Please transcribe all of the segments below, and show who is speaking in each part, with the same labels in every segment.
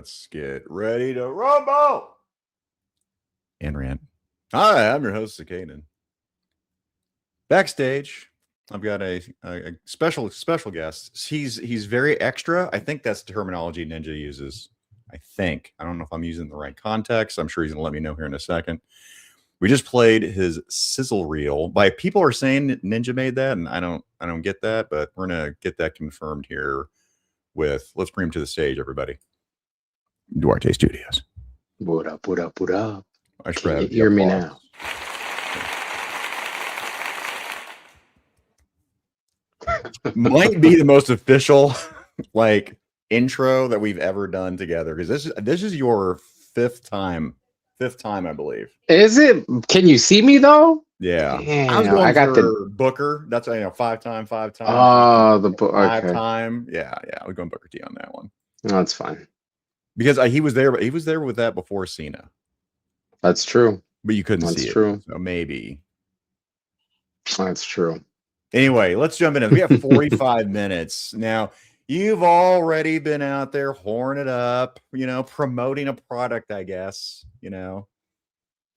Speaker 1: Let's get ready to rumble and rant. Hi, I'm your host, Zakainen. Backstage, I've got a special guest. He's very extra. I think that's the terminology Ninja uses. I don't know if I'm using the right context. I'm sure he's gonna let me know here in a second. We just played his sizzle reel. By people are saying Ninja made that, and I don't get that, but we're gonna get that confirmed here with, let's bring him to the stage, everybody. Duarte Studios.
Speaker 2: What up, what up, what up?
Speaker 1: Can
Speaker 2: you hear me now?
Speaker 1: Might be the most official like intro that we've ever done together, because this is your fifth time, I believe.
Speaker 2: Is it? Can you see me though?
Speaker 1: Yeah.
Speaker 2: Damn,
Speaker 1: I got the Booker. That's five time.
Speaker 2: Oh, the
Speaker 1: five
Speaker 2: okay.
Speaker 1: time. Yeah. We're going Booker T on that one.
Speaker 2: No, that's fine.
Speaker 1: Because he was there, but he was there with that before Cena.
Speaker 2: That's true.
Speaker 1: But you couldn't see it.
Speaker 2: That's true.
Speaker 1: So maybe.
Speaker 2: That's true.
Speaker 1: Anyway, let's jump in. We have 45 minutes. Now, you've already been out there whoring it up, promoting a product, I guess. You're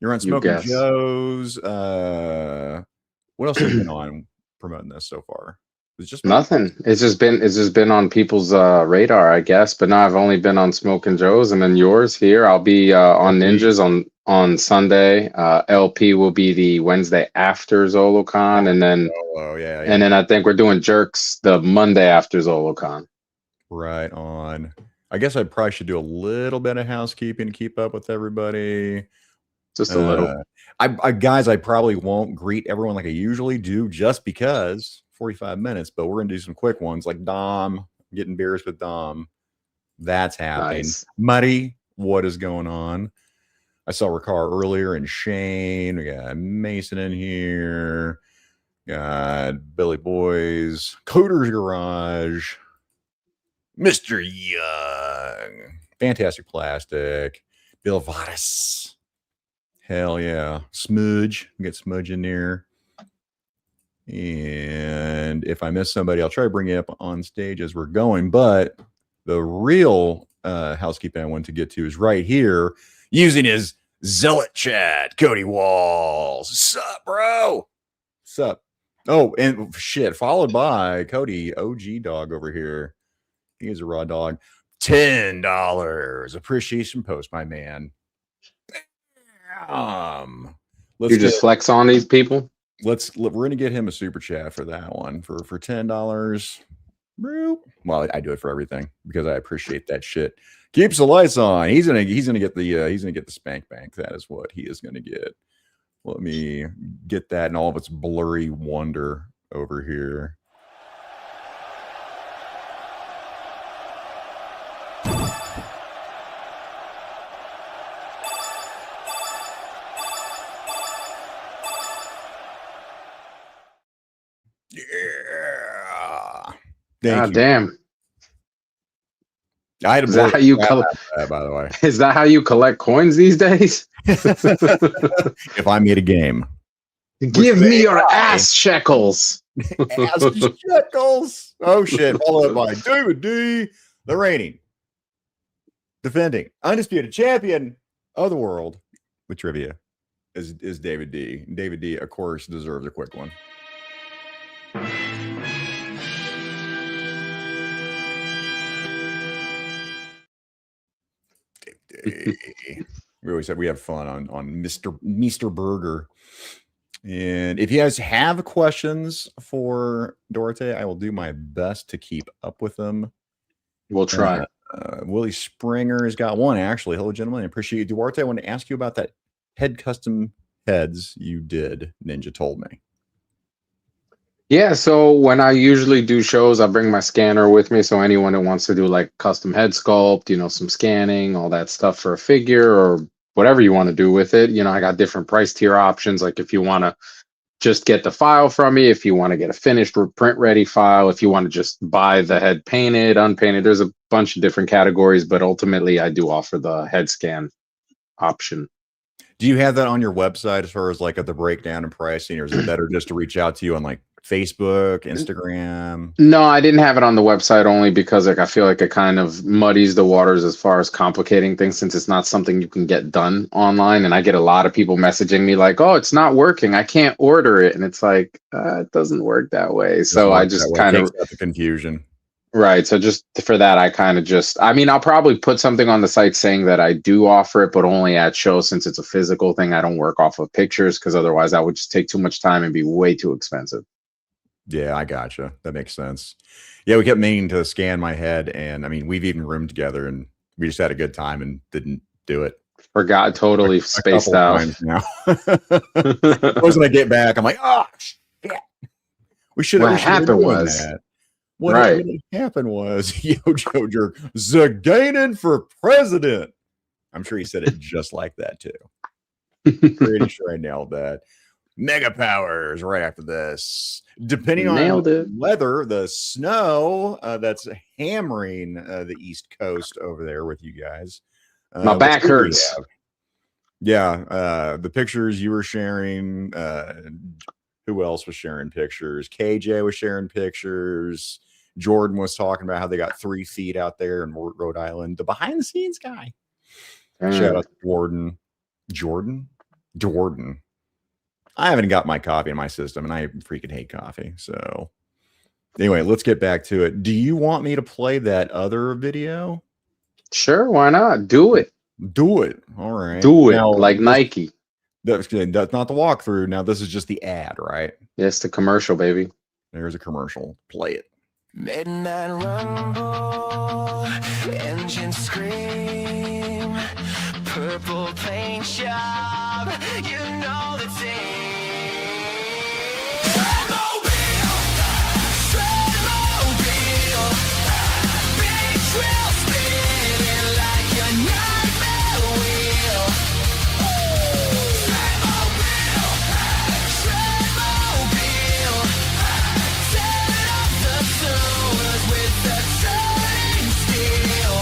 Speaker 1: on Smoking Joe's. What else have you been on promoting this so far? It's just
Speaker 2: nothing. It's just been on people's radar, I guess. But now I've only been on Smoking Joe's, and then yours here. I'll be on Ninjas on Sunday. LP will be the Wednesday after Zolocon, and then and then I think we're doing Jerks the Monday after Zolocon.
Speaker 1: Right on. I guess I probably should do a little bit of housekeeping to keep up with everybody.
Speaker 2: Just a little.
Speaker 1: Guys, I probably won't greet everyone like I usually do, just because 45 minutes, but we're gonna do some quick ones like Dom, getting beers with Dom. That's happening.
Speaker 2: Nice.
Speaker 1: Muddy, what is going on? I saw Ricard earlier, and Shane. We got Mason in here. Got Billy Boys, Coder's Garage, Mr. Young, Fantastic Plastic, Bill Vadas. Hell yeah. Smudge. We get Smudge in there. And if I miss somebody, I'll try to bring you up on stage as we're going. But the real housekeeping I want to get to is right here, using his zealot chat. Cody Walls. Sup, bro? Sup? Oh, and shit, followed by Cody, OG dog over here. He is a raw dog. $10 appreciation post, my man.
Speaker 2: You just flex on these people.
Speaker 1: We're gonna get him a super chat for that one for $10. Well, I do it for everything because I appreciate that shit. Keeps the lights on. He's gonna get the spank bank. That is what he is gonna get. Let me get that in all of its blurry wonder over here. Yeah.
Speaker 2: God damn.
Speaker 1: I had a
Speaker 2: is that how you collect?
Speaker 1: By the way,
Speaker 2: is that how you collect coins these days?
Speaker 1: If I made a game,
Speaker 2: give me your ass shekels.
Speaker 1: Ass shekels. Oh shit! Followed by David D, the reigning, defending, undisputed champion of the world with trivia, is David D. David D, of course, deserves a quick one. We always said we have fun on Mr. Burger. And if you guys have questions for Duarte, I will do my best to keep up with them.
Speaker 2: We'll try.
Speaker 1: Willie Springer has got one, actually. Hello, gentlemen. I appreciate you. Duarte, I want to ask you about that head custom heads you did, Ninja told me.
Speaker 2: Yeah, so when I usually do shows, I bring my scanner with me. So anyone who wants to do like custom head sculpt, some scanning, all that stuff for a figure or whatever you want to do with it. I got different price tier options. Like if you want to just get the file from me, if you want to get a finished print ready file, if you want to just buy the head painted, unpainted, there's a bunch of different categories, but ultimately I do offer the head scan option.
Speaker 1: Do you have that on your website as far as like the breakdown and pricing, or is it better just to reach out to you on like Facebook, Instagram?
Speaker 2: No, I didn't have it on the website only because like I feel like it kind of muddies the waters as far as complicating things since it's not something you can get done online. And I get a lot of people messaging me like, "Oh, it's not working. I can't order it." And it's like, it doesn't work that way. So I just kind of
Speaker 1: takes out the confusion.
Speaker 2: Right. So just for that, I kind of just, I mean, I'll probably put something on the site saying that I do offer it, but only at shows since it's a physical thing. I don't work off of pictures because otherwise that would just take too much time and be way too expensive.
Speaker 1: Yeah, I gotcha. That makes sense. Yeah, we kept meaning to scan my head, and I mean, we've even roomed together, and we just had a good time and didn't do it.
Speaker 2: Forgot, totally spaced out.
Speaker 1: Now. I was gonna get back. I'm like, oh shit. We should have.
Speaker 2: What happened was
Speaker 1: that. What happened was Yojo Jerk Zakainen for president. I'm sure he said it just like that too. Pretty sure I nailed that. Mega powers right after this. Depending on the weather, the snow that's hammering the East Coast over there with you guys.
Speaker 2: My back hurts.
Speaker 1: Yeah, the pictures you were sharing. Who else was sharing pictures? KJ was sharing pictures. Jordan was talking about how they got 3 feet out there in Rhode Island. The behind the scenes guy. Shout out to Jordan. I haven't got my coffee in my system, and I freaking hate coffee. So anyway, let's get back to it. Do you want me to play that other video?
Speaker 2: Sure, why not? Do it.
Speaker 1: Do it. All right.
Speaker 2: Do it now, like Nike.
Speaker 1: That's not the walkthrough. Now this is just the ad, right?
Speaker 2: Yes, the commercial, baby.
Speaker 1: There's a commercial. Play it.
Speaker 3: Midnight rumble, engine scream, purple paint job, you know the team. Shredmobile, Shredmobile, big trail spinning like a nightmare wheel. Shredmobile, Shredmobile, tearing up the sewers with the turning steel.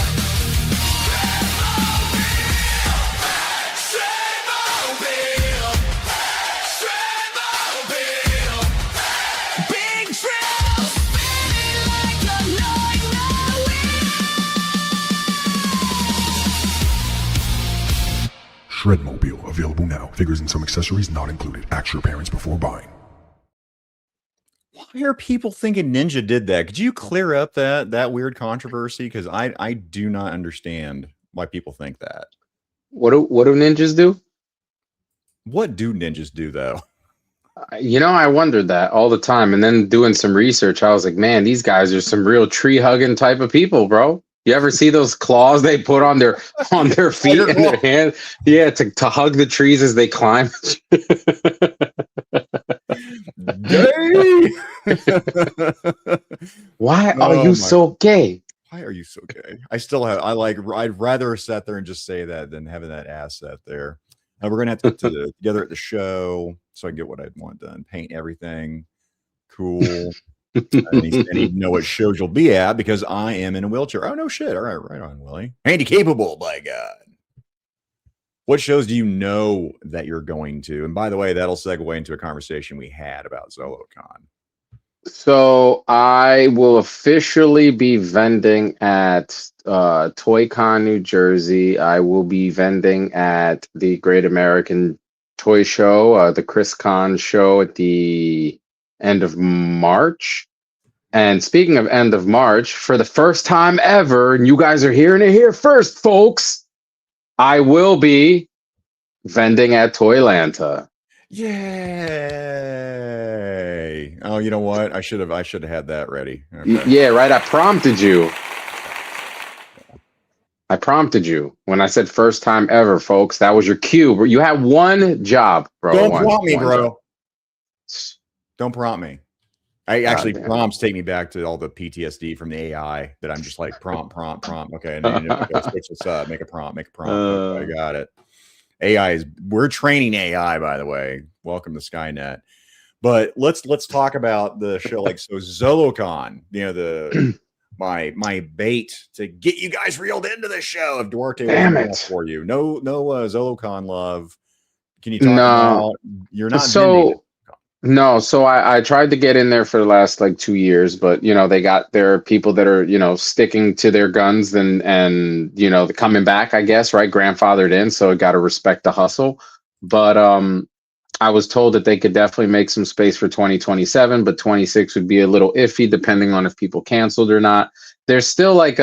Speaker 3: Shredmobile, Shredmobile, big trail spinning like a nightmare wheel.
Speaker 4: Shredmobile, available now. Figures and some accessories not included. Ask your parents before buying.
Speaker 1: Why are people thinking Ninja did that? Could you clear up that weird controversy? Because I do not understand why people think that.
Speaker 2: What do ninjas do?
Speaker 1: What do ninjas do though?
Speaker 2: You know, I wondered that all the time. And then doing some research, I was like, man, these guys are some real tree hugging type of people, bro. You ever see those claws they put on their feet and their hands? Yeah, to hug the trees as they climb.
Speaker 1: Gay.
Speaker 2: Why are you so gay?
Speaker 1: Why are you so gay? I'd rather sat there and just say that than having that asset there. Now we're gonna have to get together at the show so I can get what I want done. Paint everything. Cool. I need to know what shows you'll be at because I am in a wheelchair. Oh no shit. All right, right on, Willie. Handy capable, by God. What shows do you know that you're going to? And by the way, that'll segue into a conversation we had about Zolocon.
Speaker 2: So I will officially be vending at ToyCon, New Jersey. I will be vending at the Great American Toy Show, the Chris Con show at the end of March. And speaking of end of March, for the first time ever, and you guys are hearing it here first, folks, I will be vending at Toylanta.
Speaker 1: Yay! Oh, you know what? I should have had that ready. Okay.
Speaker 2: Yeah, right. I prompted you. When I said first time ever, folks. That was your cue. You had one job, bro.
Speaker 1: Don't prompt me, bro. Don't prompt me. Prompts take me back to all the PTSD from the AI that I'm just like prompt. Okay, and then switch this up. Make a prompt. Okay, I got it. We're training AI, by the way. Welcome to Skynet. But let's talk about the show. Like, so Zolocon, you know, my bait to get you guys reeled into the show. If Duarte was for you, no Zolocon love. Can you talk about you're not
Speaker 2: so No, so I tried to get in there for the last like 2 years, but there are people that are, sticking to their guns and coming back, I guess, right? Grandfathered in, so got to respect the hustle. But I was told that they could definitely make some space for 2027, but 26 would be a little iffy depending on if people canceled or not. There's still like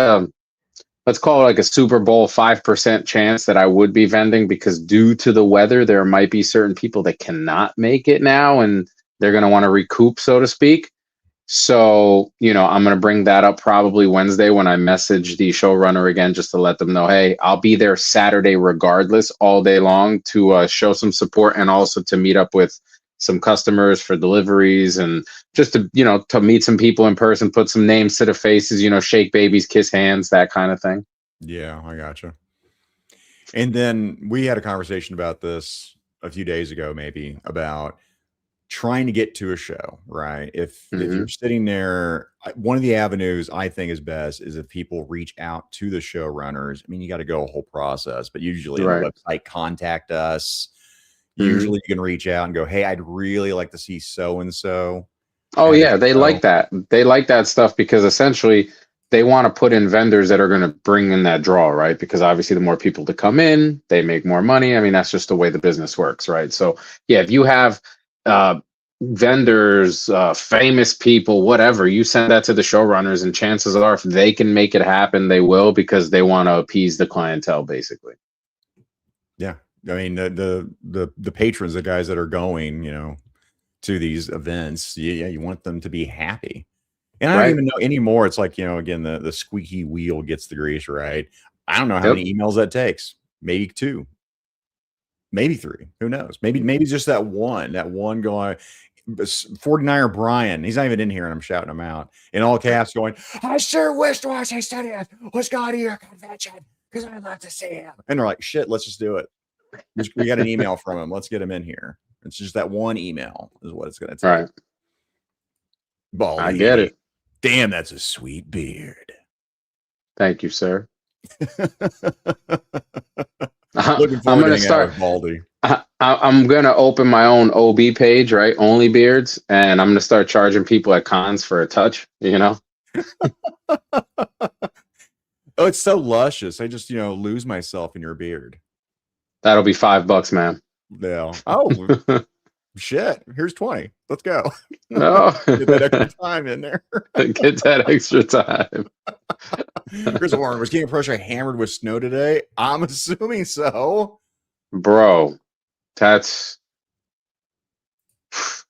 Speaker 2: let's call it like a Super Bowl 5% chance that I would be vending, because due to the weather, there might be certain people that cannot make it now and they're going to want to recoup, so to speak. So, I'm going to bring that up probably Wednesday when I message the showrunner again, just to let them know, hey, I'll be there Saturday regardless, all day long, to show some support and also to meet up with some customers for deliveries, and just to meet some people in person, put some names to the faces, shake babies, kiss hands, that kind of thing.
Speaker 1: Yeah, I gotcha. And then we had a conversation about this a few days ago, maybe, about trying to get to a show, right? If you're sitting there, one of the avenues I think is best is if people reach out to the showrunners. I mean, you got to go a whole process, but usually on the website, contact us. Usually you can reach out and go, hey, I'd really like to see so-and-so.
Speaker 2: Oh yeah, they like that. They like that stuff because essentially they want to put in vendors that are going to bring in that draw, right? Because obviously the more people to come in, they make more money. I mean, that's just the way the business works, right? So yeah, if you have vendors, famous people, whatever, you send that to the showrunners, and chances are if they can make it happen, they will, because they want to appease the clientele, basically.
Speaker 1: Yeah. I mean, the patrons, the guys that are going, to these events, you want them to be happy. And I don't even know anymore. It's like, again, the squeaky wheel gets the grease, right? I don't know how many emails that takes. Maybe 2, maybe 3. Who knows? Maybe just that one going, 49er Brian. He's not even in here, and I'm shouting him out in all caps, going, I sure wish Duarte Studios was going to your convention because I'd love to see him. And they're like, shit, let's just do it. We got an email from him. Let's get him in here. It's just that one email is what it's going to take.
Speaker 2: Right.
Speaker 1: Baldy.
Speaker 2: I get it.
Speaker 1: Damn, that's a sweet beard.
Speaker 2: Thank you, sir.
Speaker 1: Looking forward to start with Baldy.
Speaker 2: I'm going to open my own OB page, right? Only beards. And I'm going to start charging people at cons for a touch,
Speaker 1: Oh, it's so luscious. I just, lose myself in your beard.
Speaker 2: That'll be $5, man.
Speaker 1: Yeah. Oh, shit. Here's 20. Let's go.
Speaker 2: No.
Speaker 1: Get that extra time in there.
Speaker 2: Get that extra time.
Speaker 1: Chris Warren, was King of Prussia hammered with snow today? I'm assuming so.
Speaker 2: Bro, that's...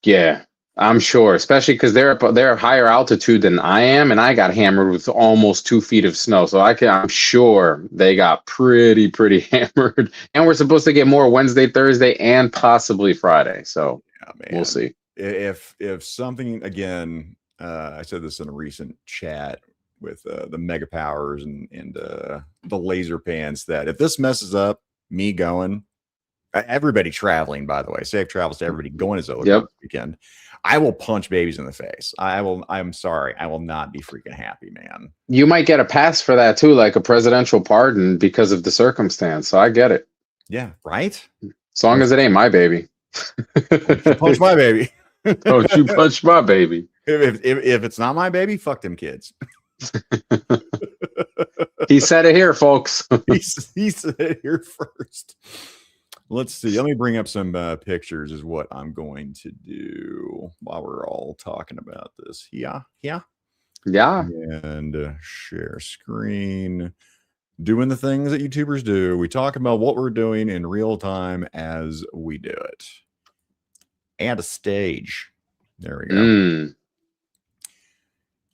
Speaker 2: Yeah, I'm sure. Especially because they're higher altitude than I am, and I got hammered with almost 2 feet of snow. So I'm sure they got pretty hammered. And we're supposed to get more Wednesday, Thursday, and possibly Friday. So we'll see.
Speaker 1: If something, again, I said this in a recent chat with the Mega Powers and the laser pants, that if this messes up me going, everybody traveling, by the way, safe travels to everybody going to Zolocon this weekend, I will punch babies in the face. I'm sorry. I will not be freaking happy, man.
Speaker 2: You might get a pass for that too, like a presidential pardon because of the circumstance. So I get it.
Speaker 1: Yeah. Right.
Speaker 2: As long as it ain't my baby.
Speaker 1: Punch my baby.
Speaker 2: Don't you punch my baby.
Speaker 1: If it's not my baby, fuck them kids.
Speaker 2: He said it here, folks.
Speaker 1: he said it here first. Let's see. Let me bring up some pictures is what I'm going to do while we're all talking about this. Yeah. And share screen. Doing the things that YouTubers do. We talk about what we're doing in real time as we do it. Add a stage. There we go.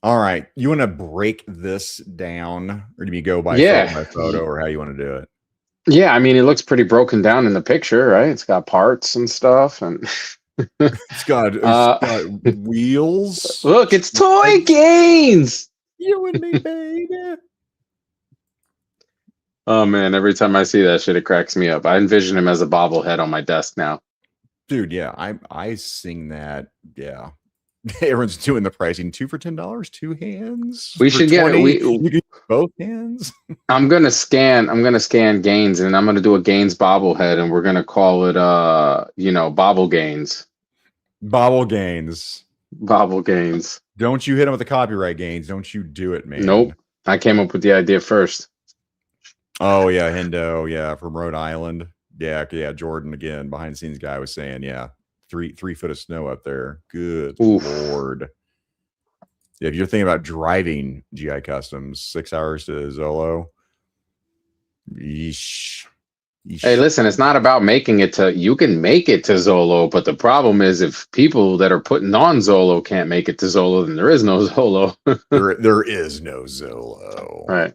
Speaker 1: All right. You want to break this down, or do you go by photo by photo, or how you want to do it?
Speaker 2: Yeah, I mean, it looks pretty broken down in the picture, right? It's got parts and stuff, and
Speaker 1: it's got wheels.
Speaker 2: Look, it's Toy Gains.
Speaker 1: You and me, baby.
Speaker 2: Oh man, every time I see that shit, it cracks me up. I envision him as a bobblehead on my desk now.
Speaker 1: Dude, yeah, I sing that. Yeah. Everyone's doing the pricing. 2 for $10, 2 hands.
Speaker 2: We should get
Speaker 1: you can both hands.
Speaker 2: I'm gonna scan Gaines, and I'm gonna do a Gaines bobblehead, and we're gonna call it Bobble Gaines.
Speaker 1: Bobble Gaines.
Speaker 2: Bobble Gaines.
Speaker 1: Don't you hit him with the copyright Gaines. Don't you do it, man.
Speaker 2: Nope. I came up with the idea first.
Speaker 1: Oh, yeah. Hendo. Yeah. From Rhode Island. Yeah. Yeah. Jordan, again, behind the scenes guy was saying, yeah, 3 foot of snow up there. Good
Speaker 2: Oof.
Speaker 1: Lord. Yeah, if you're thinking about driving GI Customs 6 hours to Zolo, yeesh.
Speaker 2: Hey, listen, it's not about making it to, you can make it to Zolo, but the problem is if people that are putting on Zolo can't make it to Zolo, then there is no Zolo.
Speaker 1: there is no Zolo.
Speaker 2: Right.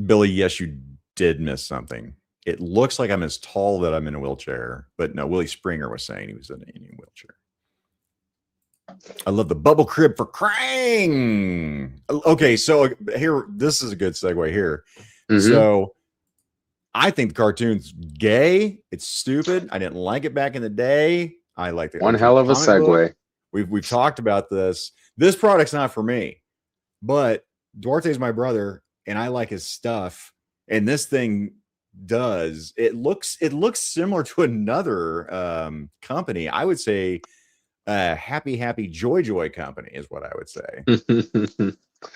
Speaker 1: Billy, yes, you did miss something. It looks like I'm as tall that I'm in a wheelchair, but no, Willie Springer was saying he was in a wheelchair. I love the bubble crib for Krang. Okay, so here, this is a good segue here.
Speaker 2: Mhm.
Speaker 1: So I think the cartoon's gay. It's stupid. I didn't like it back in the day. I like the
Speaker 2: One hell of a
Speaker 1: comic book.
Speaker 2: segue.
Speaker 1: We've talked about this. This product's not for me, but Duarte's my brother, and I like his stuff. And this thing does. It looks similar to another company. I would say Happy Joy company is what I would say.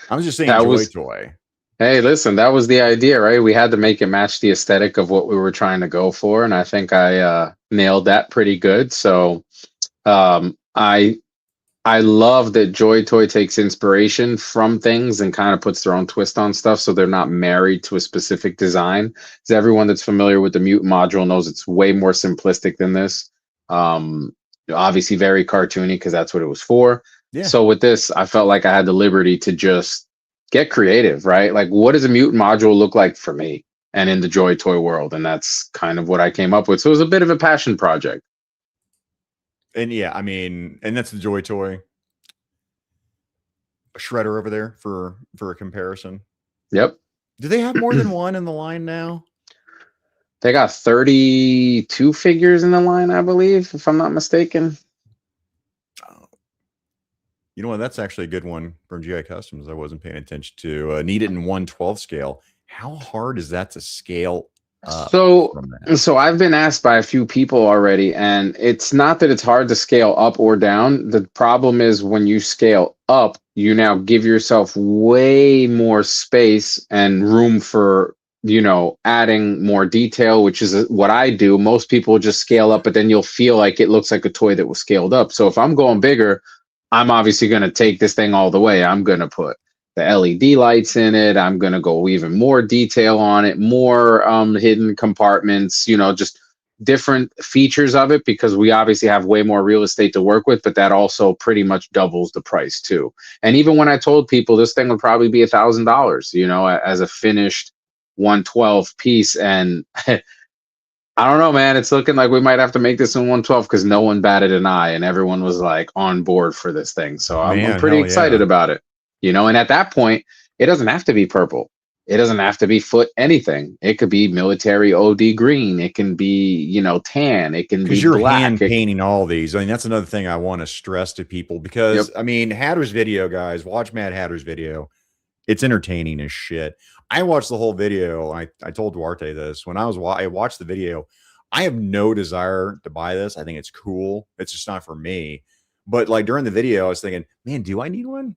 Speaker 1: I was just saying
Speaker 2: That
Speaker 1: Joy
Speaker 2: was-
Speaker 1: Toy.
Speaker 2: Hey, listen, that was the idea, right? We had to make it match the aesthetic of what we were trying to go for, and I think I nailed that pretty good. So, I love that Joy Toy takes inspiration from things and kind of puts their own twist on stuff, so they're not married to a specific design. Because everyone that's familiar with the Mutant module knows it's way more simplistic than this. Obviously, very cartoony because that's what it was for.
Speaker 1: Yeah.
Speaker 2: So with this, I felt like I had the liberty to just get creative, right? Like, what does a Mutant module look like for me and in the Joy Toy world? And that's kind of what I came up with. So it was a bit of a passion project.
Speaker 1: And yeah, I mean, and that's the Joy Toy. A shredder over there for a comparison.
Speaker 2: Yep.
Speaker 1: Do they have more than one in the line now?
Speaker 2: They got 32 figures in the line, I believe, if I'm not mistaken.
Speaker 1: You know what? That's actually a good one from GI Customs. I wasn't paying attention to. Need it in 1/12 scale. How hard is that to scale up? from that?
Speaker 2: So I've been asked by a few people already, and it's not that it's hard to scale up or down. The problem is when you scale up, you now give yourself way more space and room for, adding more detail, which is what I do. Most people just scale up, but then you'll feel like it looks like a toy that was scaled up. So if I'm going bigger, I'm obviously going to take this thing all the way. I'm going to put the LED lights in it. I'm going to go even more detail on it, more hidden compartments, just different features of it, because we obviously have way more real estate to work with, but that also pretty much doubles the price too. And even when I told people this thing would probably be $1,000, as a finished 1/12 piece. And I don't know, man, it's looking like we might have to make this in 1/12 because no one batted an eye and everyone was like on board for this thing. So I'm
Speaker 1: Man,
Speaker 2: pretty
Speaker 1: hell
Speaker 2: excited
Speaker 1: yeah.
Speaker 2: about it, and at that point, it doesn't have to be purple. It doesn't have to be foot anything. It could be military OD green. It can be, tan. It can be
Speaker 1: Because you're
Speaker 2: black.
Speaker 1: hand painting all these. I mean, that's another thing I want to stress to people because,
Speaker 2: Yep.
Speaker 1: I mean, Hatter's video, guys, watch Mad Hatter's video. It's entertaining as shit. I watched the whole video. I told Duarte this. When I watched the video, I have no desire to buy this. I think it's cool. It's just not for me. But like during the video, I was thinking, man, do I need one?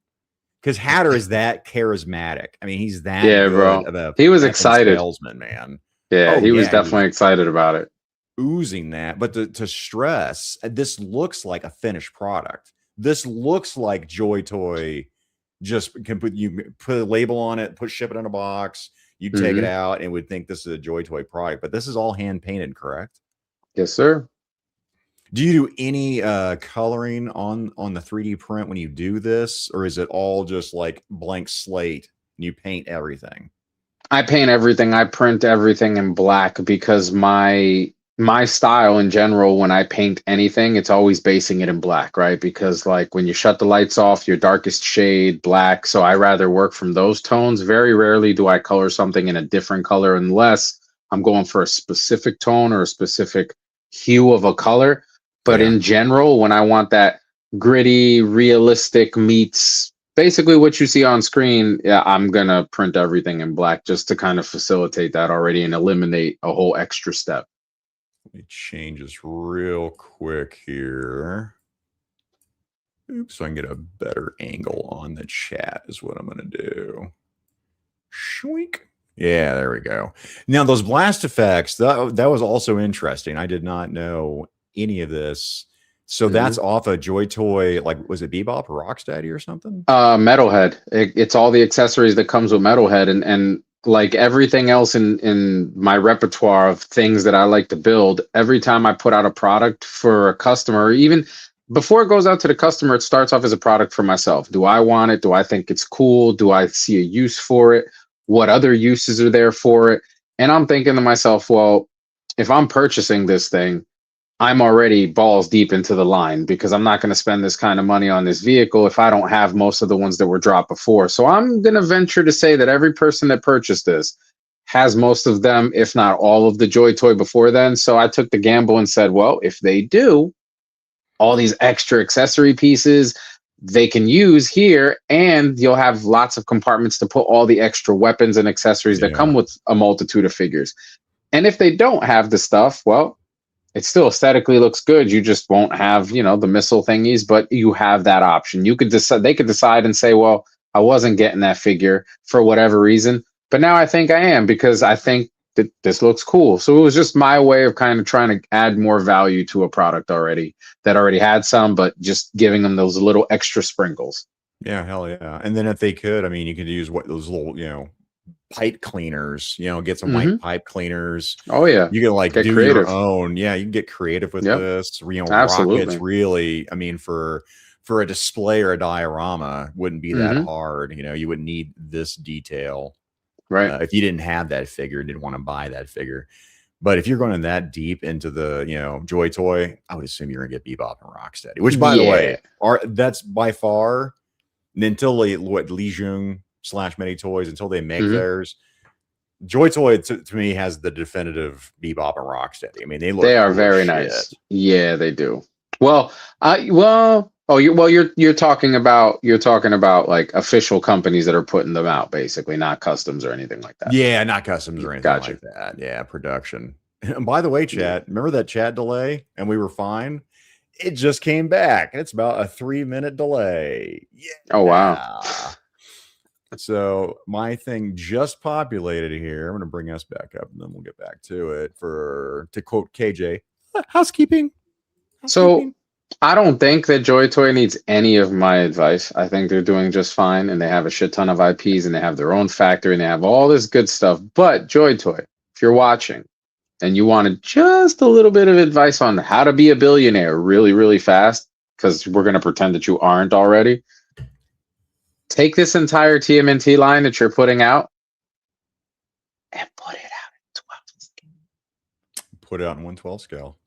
Speaker 1: Because Hatter is that charismatic. I mean, he's that
Speaker 2: Yeah,
Speaker 1: good
Speaker 2: bro.
Speaker 1: of a
Speaker 2: He was
Speaker 1: effing
Speaker 2: excited.
Speaker 1: salesman, man.
Speaker 2: Yeah,
Speaker 1: Oh,
Speaker 2: he was
Speaker 1: yeah,
Speaker 2: definitely excited about it.
Speaker 1: Oozing that. But to stress, this looks like a finished product. This looks like Joy Toy. Just can put a label on it, ship it in a box. You take it out and would think this is a Joy Toy product, but this is all hand painted, correct?
Speaker 2: Yes, sir.
Speaker 1: Do you do any coloring on the 3D print when you do this, or is it all just like blank slate and you paint everything?
Speaker 2: I paint everything. I print everything in black because my style in general, when I paint anything, it's always basing it in black, right? Because like when you shut the lights off, your darkest shade, black. So I rather work from those tones. Very rarely do I color something in a different color unless I'm going for a specific tone or a specific hue of a color. But
Speaker 1: Yeah.
Speaker 2: in general, when I want that gritty, realistic meets basically what you see on screen, yeah, I'm going to print everything in black just to kind of facilitate that already and eliminate a whole extra step.
Speaker 1: Let me change this real quick here. Oops, so I can get a better angle on the chat is what I'm going to do. Shwink. Yeah, there we go. Now, those blast effects, that was also interesting. I did not know any of this. So that's off a Joy Toy, like, was it Bebop or Rocksteady or something?
Speaker 2: Metalhead. It's all the accessories that comes with Metalhead, and like everything else in my repertoire of things that I like to build. Every time I put out a product for a customer, even before it goes out to the customer, it starts off as a product for myself. Do I want it? Do I think it's cool? Do I see a use for it? What other uses are there for it? And I'm thinking to myself, well, if I'm purchasing this thing, I'm already balls deep into the line because I'm not going to spend this kind of money on this vehicle if I don't have most of the ones that were dropped before. So I'm going to venture to say that every person that purchased this has most of them, if not all of the Joy Toy before then. So I took the gamble and said, well, if they do, all these extra accessory pieces they can use here, and you'll have lots of compartments to put all the extra weapons and accessories that come with a multitude of figures. And if they don't have the stuff, well, it still aesthetically looks good. You just won't have, you know, the missile thingies, but you have that option. You could decide, they could decide and say, well, I wasn't getting that figure for whatever reason, but now I think I am because I think that this looks cool. So it was just my way of kind of trying to add more value to a product that already had some, but just giving them those little extra sprinkles.
Speaker 1: Yeah, hell yeah. And then if they could, I mean, you could use those little, you know, pipe cleaners, you know, get some white pipe cleaners.
Speaker 2: Oh yeah.
Speaker 1: You can like
Speaker 2: get
Speaker 1: do
Speaker 2: creative.
Speaker 1: your own. Yeah, you can get creative with this. You know,
Speaker 2: Absolutely.
Speaker 1: rockets really, I mean, for a display or a diorama wouldn't be that hard. You know, you wouldn't need this detail.
Speaker 2: Right.
Speaker 1: If you didn't have that figure, didn't want to buy that figure. But if you're going that deep into the, you know, Joy Toy, I would assume you're gonna get Bebop and Rocksteady, which by the way, that's by far until they Legion / Many Toys, until they make theirs. Joy Toy to me has the definitive Bebop and Rocksteady. I mean, they are
Speaker 2: very nice. Yeah, they do. Well, you're talking about like official companies that are putting them out, basically, not customs or anything like that.
Speaker 1: Yeah, not customs or anything like that. Yeah, production. And by the way, chat, remember that chat delay? And we were fine. It just came back. It's about a 3-minute delay. Yeah.
Speaker 2: Oh wow.
Speaker 1: So my thing just populated here. I'm going to bring us back up, and then we'll get back to it. To quote KJ, housekeeping.
Speaker 2: So I don't think that Joy Toy needs any of my advice. I think they're doing just fine, and they have a shit ton of IPs, and they have their own factory, and they have all this good stuff. But Joy Toy, if you're watching and you wanted just a little bit of advice on how to be a billionaire really, really fast, because we're going to pretend that you aren't already, take this entire TMNT line that you're putting out and put it out in 12 scale.
Speaker 1: Put it out in 1/12 scale.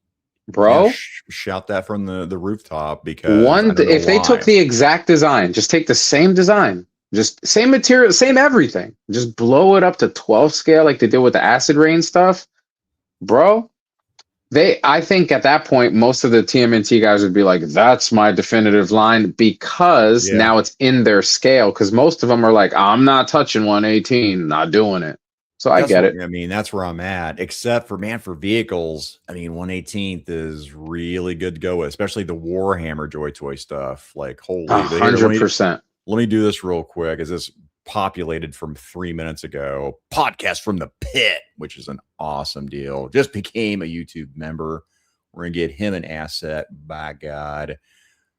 Speaker 2: Bro,
Speaker 1: yeah, shout that from the rooftop, because
Speaker 2: if they took the exact design, just take the same design, just same material, same everything, just blow it up to 12 scale like they did with the acid rain stuff, bro. I think at that point, most of the TMNT guys would be like, that's my definitive line, because now it's in their scale. Because most of them are like, I'm not touching 118, not doing it. So I get it.
Speaker 1: I mean, that's where I'm at, except for vehicles. I mean, 118th is really good to go with, especially the Warhammer Joy Toy stuff. Like, holy,
Speaker 2: 100%.
Speaker 1: Let me do this real quick. Is this populated from 3 minutes ago? Podcast from the Pit, which is an awesome deal. Just became a YouTube member. We're gonna get him an asset. By God.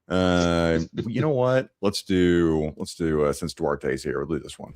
Speaker 1: You know what? Let's do since Duarte's here, we'll do this one.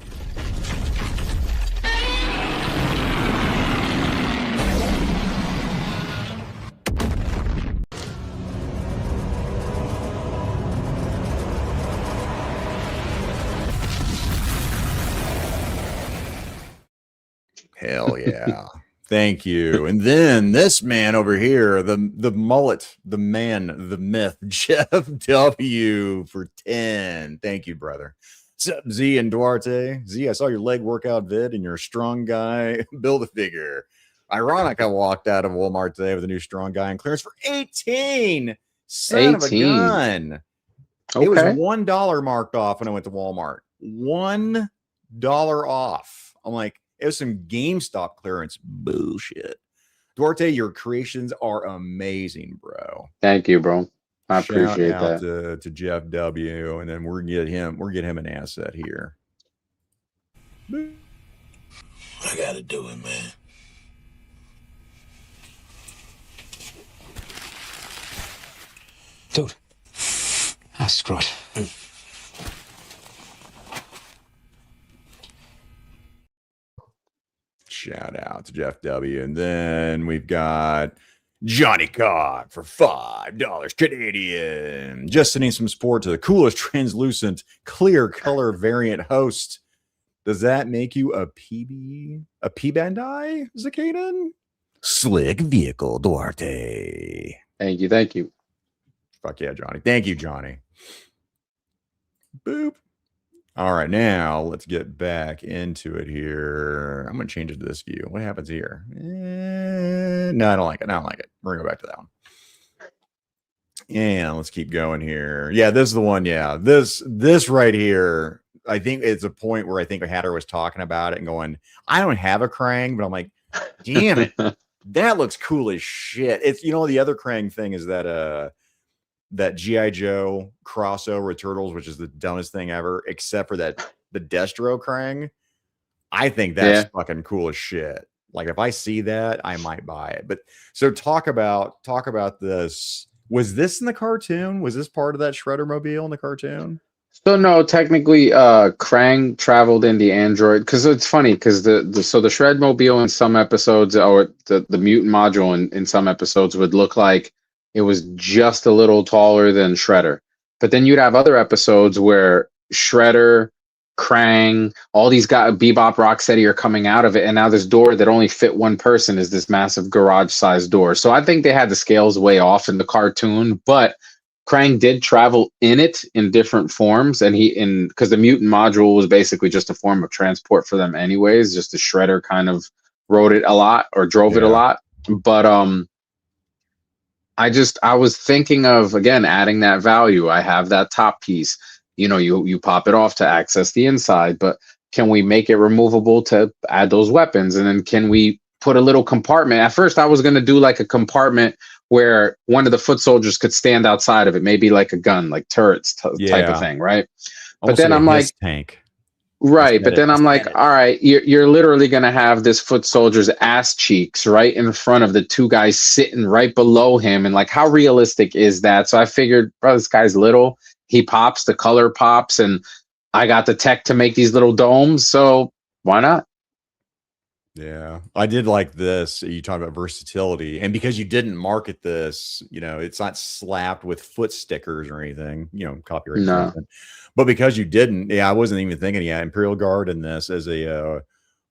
Speaker 1: Hell yeah. Thank you. And then this man over here, the mullet, the man, the myth, Jeff W for 10. Thank you, brother. What's up, Z and Duarte? Z, I saw your leg workout vid and you're a strong guy. Build a figure. Ironic, I walked out of Walmart today with a new strong guy in clearance for 18. Son of a gun.
Speaker 2: Okay.
Speaker 1: It was $1 marked off when I went to Walmart. $1 off. I'm like, it was some GameStop clearance bullshit. Duarte, your creations are amazing, bro.
Speaker 2: Thank you, bro. I
Speaker 1: Shout
Speaker 2: appreciate
Speaker 1: out
Speaker 2: that.
Speaker 1: to Jeff W. And then we're gonna get him an asset here.
Speaker 3: I gotta do it, man.
Speaker 5: Dude. Ah, screw it.
Speaker 1: Shout out to Jeff W. And then we've got Johnny Cock for $5 Canadian. Just sending some support to the coolest translucent clear color variant host. Does that make you a P-Bandai, Zakainen? Slick vehicle, Duarte.
Speaker 2: Thank you. Thank you.
Speaker 1: Fuck yeah, Johnny. Thank you, Johnny. Boop. All right, now let's get back into it here. I'm going to change it to this view. What happens here? No, I don't like it. I don't like it. We're going to go back to that one. And let's keep going here. Yeah, this is the one. Yeah, this right here. I think it's a point where I think Hatter was talking about it and going, I don't have a Krang, but I'm like, damn it. That looks cool as shit. It's, you know, the other Krang thing is that that G.I. Joe crossover with Turtles, which is the dumbest thing ever, except for the Destro Krang. I think that's fucking cool as shit. Like if I see that, I might buy it. But so talk about this. Was this in the cartoon? Was this part of that Shredmobile in the cartoon?
Speaker 2: So no, technically, Krang traveled in the android because it's funny because the Shredmobile in some episodes or the mutant module in some episodes would look like it was just a little taller than Shredder, but then you'd have other episodes where Shredder, Krang, all these guys, Bebop, Rocksteady are coming out of it, and now this door that only fit one person is this massive garage-sized door. So I think they had the scales way off in the cartoon, but Krang did travel in it in different forms, and because the mutant module was basically just a form of transport for them anyways, just the Shredder kind of rode it a lot or drove it a lot. But I was thinking of, again, adding that value. I have that top piece. You know, you pop it off to access the inside, but can we make it removable to add those weapons? And then can we put a little compartment? At first I was going to do like a compartment where one of the foot soldiers could stand outside of it, maybe like a gun, like turrets type of thing, right? But then I'm like,
Speaker 1: tank.
Speaker 2: Right, but then I'm like, all right, you're literally going to have this foot soldier's ass cheeks right in front of the two guys sitting right below him. And like, how realistic is that? So I figured, bro, this guy's little. He pops, the color pops, and I got the tech to make these little domes. So why not?
Speaker 1: Yeah, I did like this. You talk about versatility, and because you didn't market this, you know, it's not slapped with foot stickers or anything, you know, copyright.
Speaker 2: No.
Speaker 1: But because you didn't, yeah, I wasn't even thinking. Yeah, Imperial Guard in this as a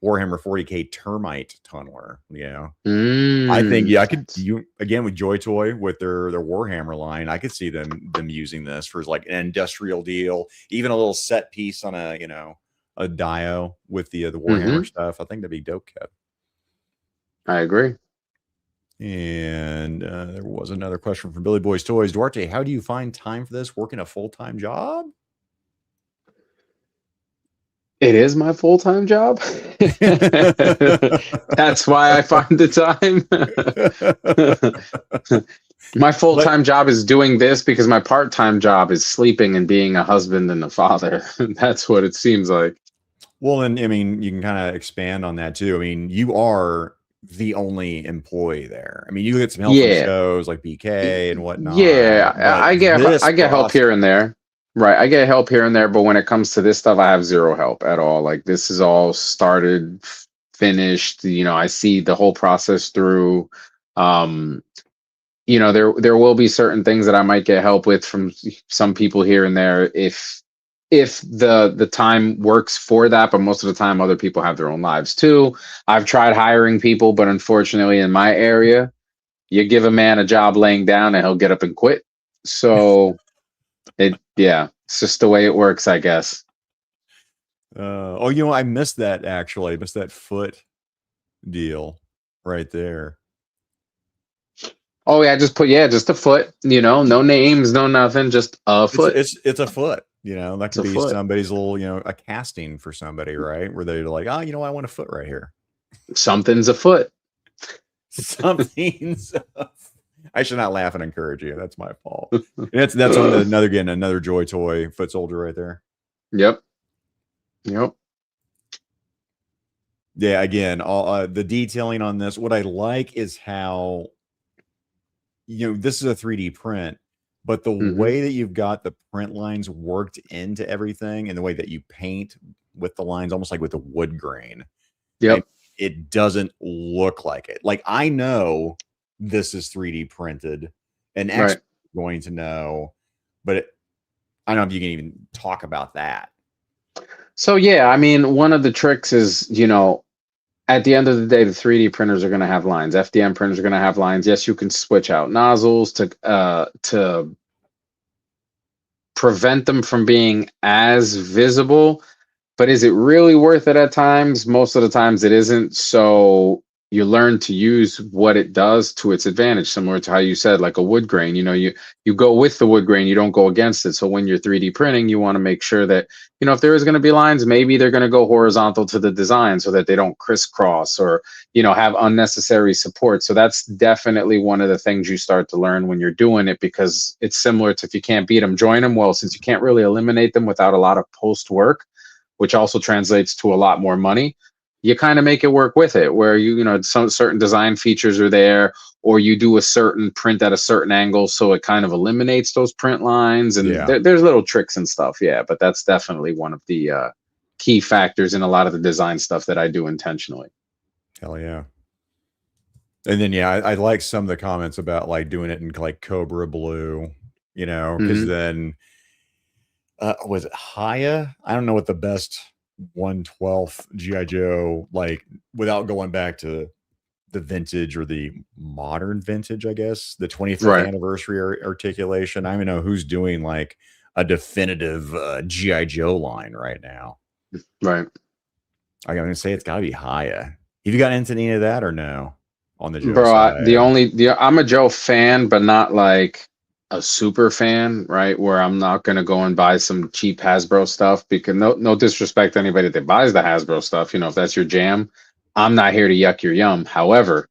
Speaker 1: Warhammer 40K termite tunneler. Yeah, I think I could. You again with Joy Toy with their Warhammer line, I could see them using this for like an industrial deal, even a little set piece on a a dio with the Warhammer stuff. I think that'd be dope, Kev.
Speaker 2: I agree.
Speaker 1: And there was another question from Billy Boy's Toys. Duarte, how do you find time for this? Working a full-time job?
Speaker 2: It is my full-time job. That's why I find the time. My full-time job is doing this because my part-time job is sleeping and being a husband and a father. That's what it seems like.
Speaker 1: Well, and I mean, you can kind of expand on that too. I mean, you are the only employee there. I mean, you get some help from shows like BK and whatnot.
Speaker 2: Yeah, I get help here and there. Right, I get help here and there, but when it comes to this stuff, I have zero help at all. Like this is all started, finished. You know, I see the whole process through. You know, there will be certain things that I might get help with from some people here and there if the time works for that, but most of the time other people have their own lives too. I've tried hiring people, but unfortunately in my area, you give a man a job laying down and he'll get up and quit. So it's just the way it works, I guess.
Speaker 1: Oh, you know, I missed that actually. I missed that foot deal right there.
Speaker 2: Oh yeah, just a foot, you know, no names, no nothing, just a foot.
Speaker 1: It's a foot, you know, that could be somebody's little, you know, a casting for somebody, right? Where they're like, oh, you know, I want a foot right here.
Speaker 2: Something's a foot.
Speaker 1: Something's up. I should not laugh and encourage you. That's my fault. That's on another Joy Toy foot soldier right there.
Speaker 2: Yep.
Speaker 1: Yeah, again, all the detailing on this. What I like is how, this is a 3D print, but the way that you've got the print lines worked into everything and the way that you paint with the lines, almost like with the wood grain.
Speaker 2: Yep.
Speaker 1: It doesn't look like it. Like, I know this is 3D printed, and expert going to know, but I don't know if you can even talk about that.
Speaker 2: So yeah, I mean, one of the tricks is, at the end of the day, the 3D printers are going to have lines. FDM printers are going to have lines. Yes, you can switch out nozzles to prevent them from being as visible. But is it really worth it at times? Most of the times it isn't. So you learn to use what it does to its advantage, similar to how you said, like a wood grain. You go with the wood grain, you don't go against it. So when you're 3D printing, you want to make sure that, if there is going to be lines, maybe they're going to go horizontal to the design so that they don't crisscross or, have unnecessary support. So that's definitely one of the things you start to learn when you're doing it, because it's similar to, if you can't beat them, join them. Well, since you can't really eliminate them without a lot of post work, which also translates to a lot more money, you kind of make it work with it, where some certain design features are there, or you do a certain print at a certain angle, so it kind of eliminates those print lines. And there's little tricks and stuff. Yeah, but that's definitely one of the key factors in a lot of the design stuff that I do intentionally.
Speaker 1: Hell yeah. And then I like some of the comments about like doing it in like Cobra Blue, because then was it Haya? I don't know what the best 1/12 GI Joe, like, without going back to the vintage or the modern vintage, I guess the 25th anniversary articulation. I don't know who's doing like a definitive GI Joe line right now.
Speaker 2: Right.
Speaker 1: I'm gonna say it's got to be Haya. Have you got into any of that or no? On the Joe
Speaker 2: Bro,
Speaker 1: side?
Speaker 2: I'm a Joe fan, but not like a super fan, right? Where I'm not gonna go and buy some cheap Hasbro stuff, because no disrespect to anybody that buys the Hasbro stuff. If that's your jam, I'm not here to yuck your yum. However,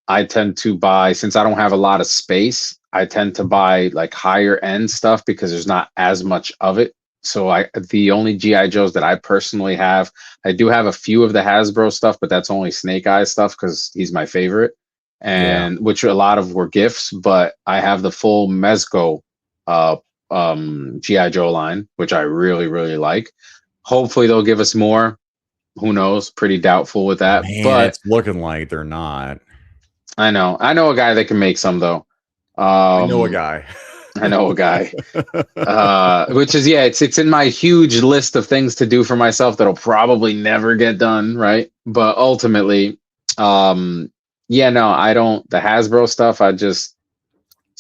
Speaker 2: I tend to buy, since I don't have a lot of space, I tend to buy like higher end stuff because there's not as much of it. So the only GI Joes that I personally have, I do have a few of the Hasbro stuff, but that's only Snake Eyes stuff because he's my favorite, and which a lot of were gifts. But I have the full Mezco GI Joe line, which I really, really like. Hopefully they'll give us more. Who knows? Pretty doubtful with that.
Speaker 1: Man,
Speaker 2: but
Speaker 1: it's looking like they're not.
Speaker 2: I know a guy that can make some though.
Speaker 1: I know a guy.
Speaker 2: I know a guy, which is, it's in my huge list of things to do for myself that'll probably never get done, right? But ultimately, I don't. The Hasbro stuff, it's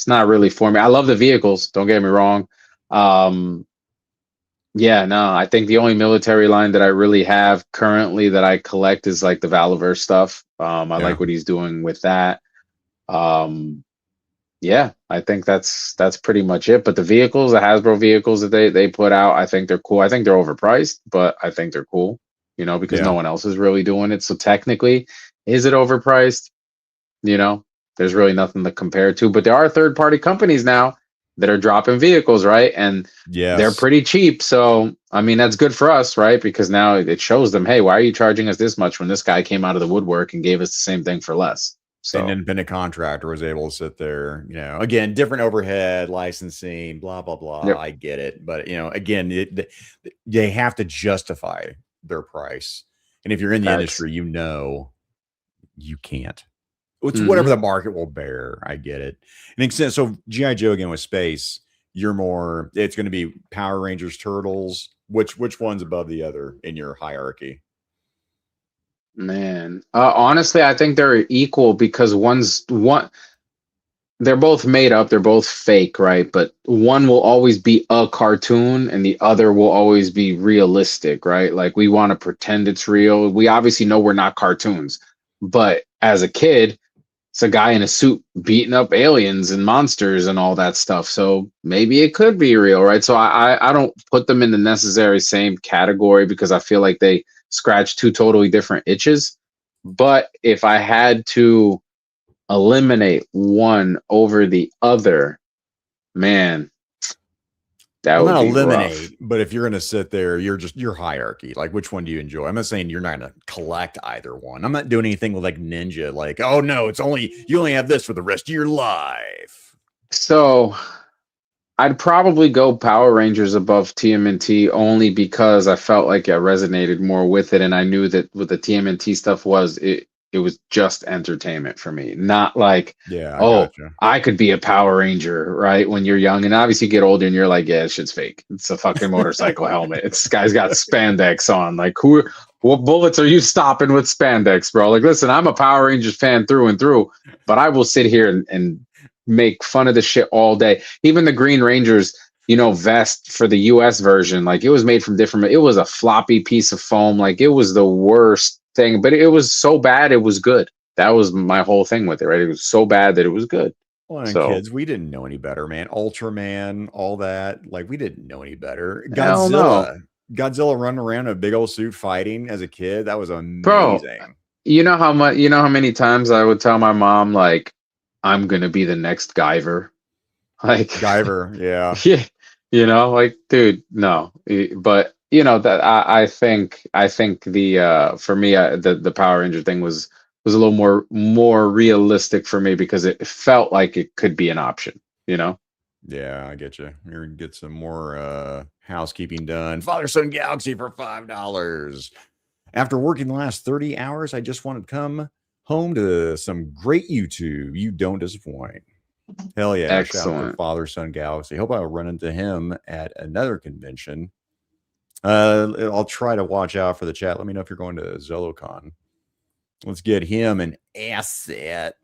Speaker 2: not really for me. I love the vehicles, don't get me wrong. I think the only military line that I really have currently that I collect is like the Valaverse stuff. I like what he's doing with that. I think that's pretty much it. But the vehicles, the Hasbro vehicles that they put out, I think they're cool. I think they're overpriced, but I think they're cool, because no one else is really doing it. So technically, is it overpriced? There's really nothing to compare to. But there are third-party companies now that are dropping vehicles, right? And they're pretty cheap. So, I mean, that's good for us, right? Because now it shows them, hey, why are you charging us this much when this guy came out of the woodwork and gave us the same thing for less? So
Speaker 1: an independent contractor was able to sit there, again, different overhead, licensing, blah, blah, blah.
Speaker 2: Yep.
Speaker 1: I get it. But, again, they have to justify their price. And if you're in the industry, you can't. It's whatever the market will bear. I get it. And so G.I. Joe again with space, it's going to be Power Rangers, Turtles. Which one's above the other in your hierarchy?
Speaker 2: Man, honestly, I think they're equal because they're both made up, they're both fake, right? But one will always be a cartoon and the other will always be realistic, right? Like, we want to pretend it's real. We obviously know we're not cartoons, but as a kid, it's a guy in a suit beating up aliens and monsters and all that stuff. So maybe it could be real, right? So I don't put them in the necessary same category because I feel like they scratch two totally different itches. But if I had to eliminate one over the other, man, that
Speaker 1: Well,
Speaker 2: would
Speaker 1: not
Speaker 2: be
Speaker 1: eliminate,
Speaker 2: rough.
Speaker 1: but if you're gonna sit there, you're just your hierarchy. Like, which one do you enjoy? I'm not saying you're not gonna collect either one. I'm not doing anything with like Ninja. Like, oh no, it's only you only have this for the rest of your life.
Speaker 2: So I'd probably go Power Rangers above TMNT only because I felt like I resonated more with it, and I knew that what the TMNT stuff was, it was just entertainment for me, not like,
Speaker 1: Yeah, I
Speaker 2: oh,
Speaker 1: gotcha.
Speaker 2: I could be a Power Ranger, right? When you're young, and obviously you get older, and you're like, yeah, this shit's fake. It's a fucking motorcycle helmet. This guy's got spandex on. Like, what bullets are you stopping with spandex, bro? Like, listen, I'm a Power Rangers fan through and through, but I will sit here and make fun of the shit all day. Even the Green Ranger's, vest for the US version, like it was made from it was a floppy piece of foam. Like it was the worst thing, but it was so bad it was good. That was my whole thing with it, right? It was so bad that it was good.
Speaker 1: Well, and
Speaker 2: So
Speaker 1: kids, we didn't know any better, man. Ultraman, all that. Like, we didn't know any better.
Speaker 2: hell no.
Speaker 1: Godzilla running around in a big old suit fighting as a kid. That was
Speaker 2: Bro,
Speaker 1: amazing.
Speaker 2: you know how many times I would tell my mom, like, I'm gonna be the next Guyver. Like
Speaker 1: Guyver, yeah.
Speaker 2: yeah, like, dude, no. But that I think the for me, the Power Ranger thing was a little more realistic for me because it felt like it could be an option.
Speaker 1: Yeah, I get you. You're gonna get some more housekeeping done. Father Son Galaxy for $5. After working the last 30 hours, I just want to come home to some great YouTube. You don't disappoint. Hell yeah. Shout out to
Speaker 2: Excellent.
Speaker 1: Father Son Galaxy. Hope I'll run into him at another convention. I'll try to watch out for the chat. Let me know if you're going to Zolocon. Let's get him an asset.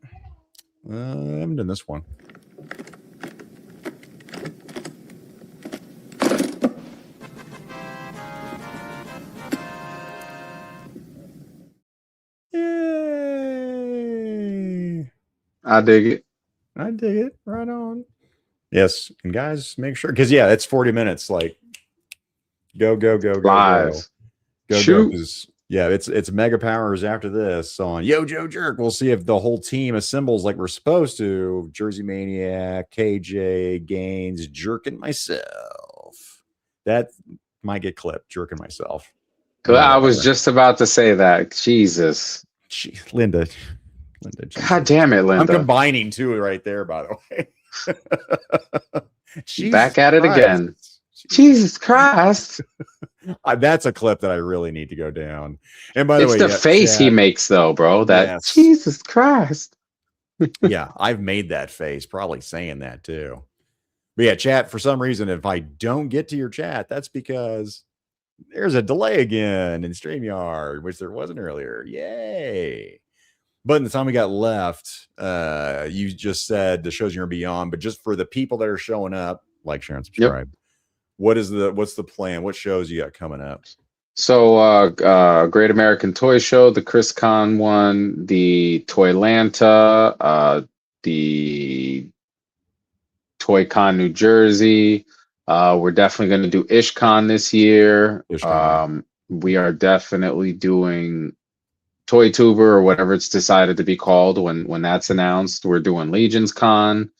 Speaker 1: I haven't done this one. Yay!
Speaker 2: I dig it.
Speaker 1: I dig it. Right on. Yes, and guys, make sure because it's 40 minutes. Like, go.
Speaker 2: Live.
Speaker 1: Go.
Speaker 2: Shoot.
Speaker 1: 'Cause, yeah, it's Mega Powers after this on Yo Joe Jerk. We'll see if the whole team assembles like we're supposed to. Jersey Maniac, KJ, Gaines, jerking myself. That might get clipped. Jerking myself.
Speaker 2: I was just about to say that. Jesus.
Speaker 1: Linda.
Speaker 2: God damn it, Linda.
Speaker 1: I'm combining two right there, by the way.
Speaker 2: Back at it again. Jesus Christ.
Speaker 1: That's a clip that I really need to go down. And by the way,
Speaker 2: it's the face he makes, though, bro. That Jesus Christ.
Speaker 1: Yeah, I've made that face, probably saying that too. But yeah, chat, for some reason, if I don't get to your chat, that's because there's a delay again in StreamYard, which there wasn't earlier. Yay. But in the time we got left, you just said the show's going to be on, but just for the people that are showing up, like, share, and subscribe. Yep. What's the plan? What shows you got coming up?
Speaker 2: So, Great American Toy Show, the Chris Con one, the Toylanta, the Toy Con New Jersey. We're definitely going to do IshCon this year. We are definitely doing Toy Tuber or whatever it's decided to be called when that's announced. We're doing Legions Con.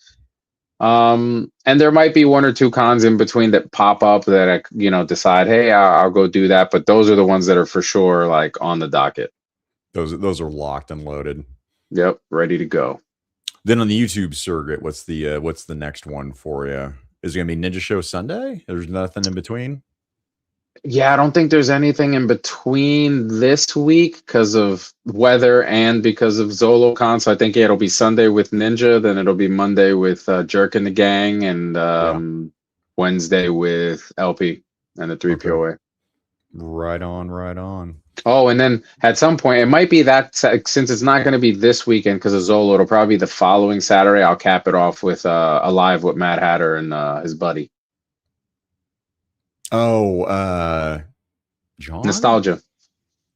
Speaker 2: And there might be one or two cons in between that pop up that I, decide, hey, I'll go do that. But those are the ones that are for sure, like, on the docket.
Speaker 1: Those are locked and loaded.
Speaker 2: Yep, ready to go.
Speaker 1: Then on the YouTube circuit, what's the next one for you? Is it gonna be Ninja Show Sunday? There's nothing in between.
Speaker 2: Yeah, I don't think there's anything in between this week because of weather and because of Zolocon. So I think it'll be Sunday with Ninja, then it'll be Monday with Jerk and the Gang, and Wednesday with LP and the 3POA.
Speaker 1: Right on.
Speaker 2: Oh, and then at some point, it might be that since it's not going to be this weekend because of Zolo, it'll probably be the following Saturday. I'll cap it off with a live with Mad Hatter and his buddy.
Speaker 1: Oh, John?
Speaker 2: Nostalgia.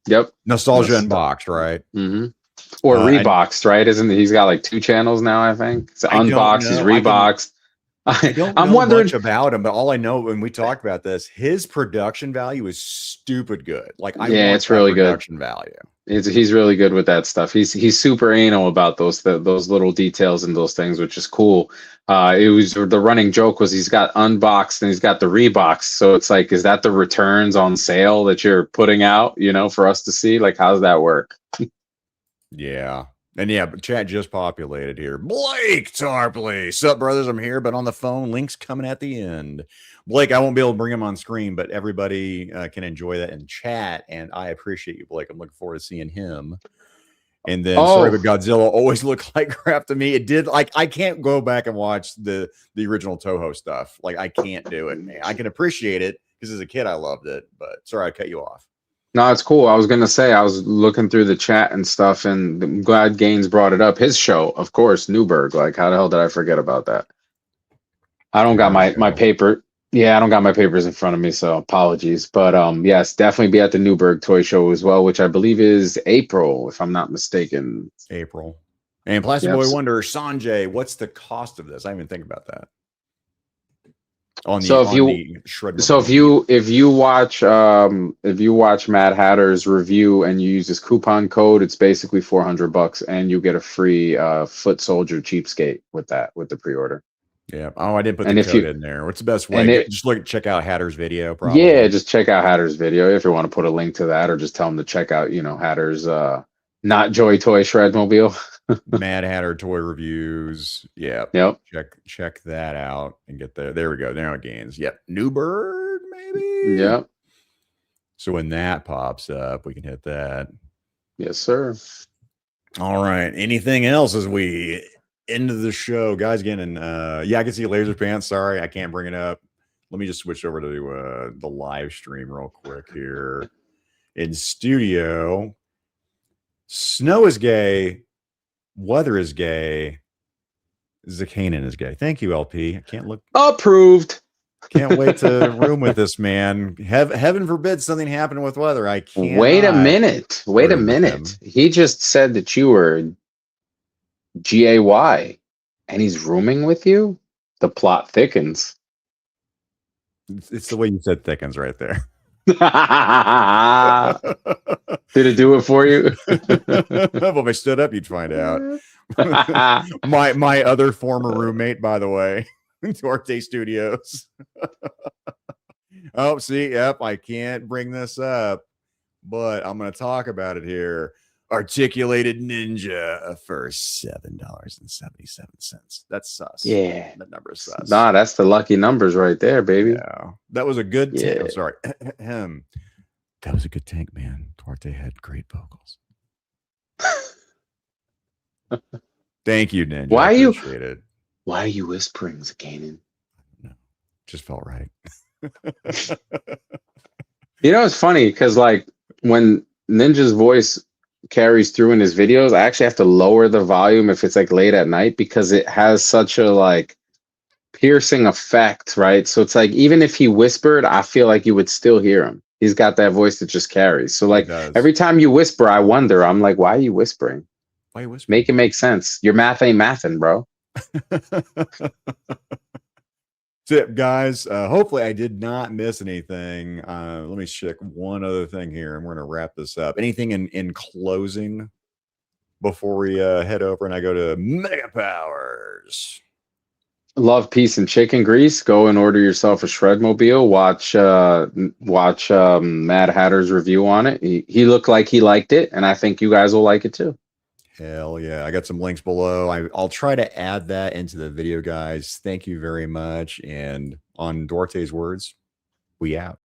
Speaker 2: Yep.
Speaker 1: Nostalgia Unboxed, right?
Speaker 2: Mm-hmm. Or Reboxed, right? Isn't he's got like 2 channels now, I think? It's Unboxed, he's Reboxed.
Speaker 1: I don't
Speaker 2: I'm
Speaker 1: know
Speaker 2: wondering.
Speaker 1: much about him, but all I know when we talked about this, his production value is stupid good. Like I
Speaker 2: Yeah,
Speaker 1: want
Speaker 2: it's
Speaker 1: that
Speaker 2: really good.
Speaker 1: production value.
Speaker 2: He's really good with that stuff. He's super anal about those little details and those things, which is cool. It was the running joke was he's got unboxed and he's got the reboxed. So it's like, is that the returns on sale that you're putting out, for us to see? Like, how does that work?
Speaker 1: Yeah. And yeah, but chat just populated here. Blake Tarpley. Sup, brothers? I'm here, but on the phone. Link's coming at the end. Blake, I won't be able to bring him on screen, but everybody can enjoy that in chat. And I appreciate you, Blake. I'm looking forward to seeing him. And then, sorry, but Godzilla always looked like crap to me. It did. Like, I can't go back and watch the original Toho stuff. Like, I can't do it, man. I can appreciate it because as a kid, I loved it. But sorry, I cut you off.
Speaker 2: No, it's cool. I was gonna say I was looking through the chat and stuff, and I'm glad Gaines brought it up. His show, of course, Newberg. Like, how the hell did I forget about that? I don't got my paper. Yeah, I don't got my papers in front of me, so apologies. But yes, definitely be at the Newberg Toy Show as well, which I believe is April, if I'm not mistaken.
Speaker 1: April. And Plastic Boy Wonder, Sanjay, what's the cost of this? I didn't even think about that. If you watch Mad Hatter's review and you use this coupon code, it's basically $400 and you get a free Foot Soldier cheapskate with the pre-order. Yeah. Oh, I didn't put the code in there. What's the best way? Just check out Hatter's video. Probably.
Speaker 2: Yeah, just check out Hatter's video if you want to put a link to that, or just tell them to check out, Hatter's not Joy Toy Shredmobile.
Speaker 1: Mad Hatter toy reviews. Yeah.
Speaker 2: Yep.
Speaker 1: Check that out and get there. There we go. Now it gains. Yep. Newberg, maybe.
Speaker 2: Yep.
Speaker 1: So when that pops up, we can hit that.
Speaker 2: Yes, sir.
Speaker 1: All right. Anything else as we end of the show, guys? Again, and yeah, I can see Laser Pants. Sorry, I can't bring it up. Let me just switch over to the live stream real quick here. In studio, snow is gay. Weather is gay. Zakainen is gay. Thank you, LP. I can't look.
Speaker 2: Approved.
Speaker 1: Can't wait to room with this man. Heaven forbid something happened with weather. I can't.
Speaker 2: Wait a minute. He just said that you were GAY and he's rooming with you. The plot thickens.
Speaker 1: It's the way you said thickens right there.
Speaker 2: Did it do it for you?
Speaker 1: Well, if I stood up, you'd find out. my other former roommate, by the way, Duarte Studios. Oh, see, yep, I can't bring this up, but I'm going to talk about it here. Articulated Ninja for $7.77. That's sus.
Speaker 2: Yeah,
Speaker 1: that number is sus.
Speaker 2: Nah, that's the lucky numbers right there, baby.
Speaker 1: Yeah, that was a good tank. I'm sorry. That was a good tank, man. Duarte had great vocals. Thank you, Ninja.
Speaker 2: Why are you whispering, Zakainen?
Speaker 1: No, just felt right.
Speaker 2: It's funny because like when Ninja's voice carries through in his videos, I actually have to lower the volume if it's like late at night because it has such a like piercing effect, right? So it's like even if he whispered, I feel like you would still hear him. He's got that voice that just carries. So like every time you whisper, I wonder, I'm like, why are you whispering?
Speaker 1: Why are you whispering?
Speaker 2: Make it make sense. Your math ain't mathin', bro.
Speaker 1: That's it, guys. Hopefully I did not miss anything. Let me check one other thing here and we're going to wrap this up. Anything in closing before we head over and I go to Mega Powers?
Speaker 2: Love, peace, and chicken grease. Go and order yourself a Shredmobile. Watch Mad Hatter's review on it. He looked like he liked it, and I think you guys will like it too.
Speaker 1: Hell yeah. I got some links below. I'll try to add that into the video, guys. Thank you very much. And on Duarte's words, we out.